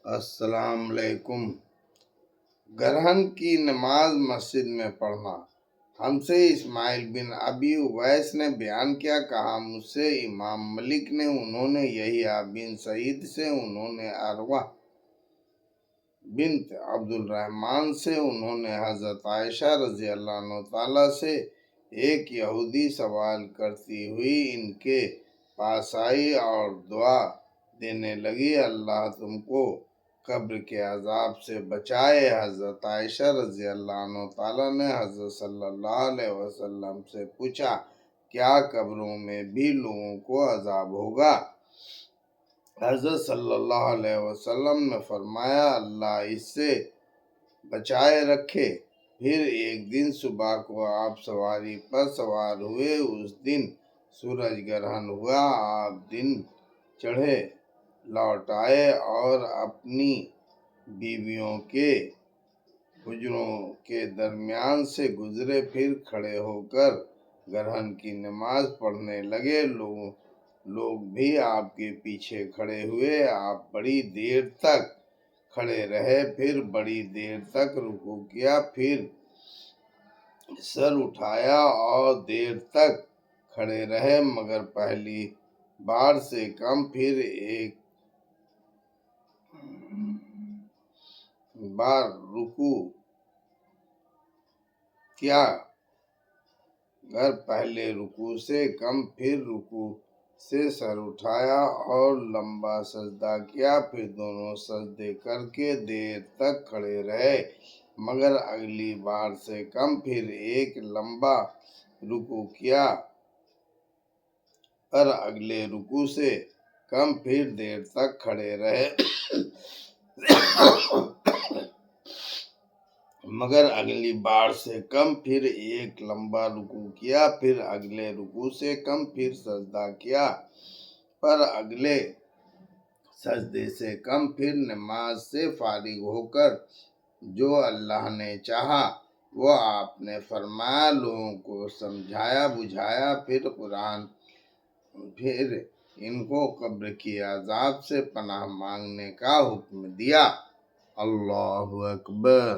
السلام علیکم۔ گرہن کی نماز مسجد میں پڑھنا۔ ہم سے اسماعیل بن ابی اویس نے بیان کیا، کہا مجھ سے امام ملک نے، انہوں نے یحییٰ بن سعید سے، انہوں نے عروہ بنت عبد الرحمن سے، انہوں نے حضرت عائشہ رضی اللہ عنہ تعالیٰ سے، ایک یہودی سوال کرتی ہوئی ان کے پاس آئی اور دعا دینے لگی، اللہ تم کو قبر کے عذاب سے بچائے۔ حضرت عائشہ رضی اللہ عنہ تعالیٰ نے حضرت صلی اللہ علیہ وسلم سے پوچھا، کیا قبروں میں بھی لوگوں کو عذاب ہوگا؟ حضرت صلی اللہ علیہ وسلم نے فرمایا، اللہ اس سے بچائے رکھے۔ پھر ایک دن صبح کو آپ سواری پر سوار ہوئے، اس دن سورج گرہن ہوا، آپ دن چڑھے لوٹ آئے اور اپنی بیویوں کے حجروں کے درمیان سے گزرے، پھر کھڑے ہو کر گرہن کی نماز پڑھنے لگے۔ لوگ بھی آپ کے پیچھے کھڑے ہوئے، آپ بڑی دیر تک کھڑے رہے، پھر بڑی دیر تک رکوع کیا، پھر سر اٹھایا اور دیر تک کھڑے رہے، مگر پہلی بار سے کم، پھر ایک بار رکوع کیا، گر پہلے رکوع سے کم، پھر رکوع سے سر اٹھایا اور لمبا سجدہ کیا، پھر دونوں سجدے کر کے دیر تک کھڑے رہے، مگر اگلی بار سے کم، پھر ایک لمبا رکوع کیا، اور اگلے رکوع سے کم، پھر دیر تک کھڑے رہے، مگر اگلی بار سے کم، پھر ایک لمبا رکوع کیا، پھر اگلے رکوع سے کم، پھر سجدہ کیا، پر اگلے سجدے سے کم، پھر نماز سے فارغ ہو کر جو اللہ نے چاہا وہ آپ نے فرمایا، لوگوں کو سمجھایا بجھایا، پھر ان کو قبر کی عذاب سے پناہ مانگنے کا حکم دیا۔ اللہ اکبر۔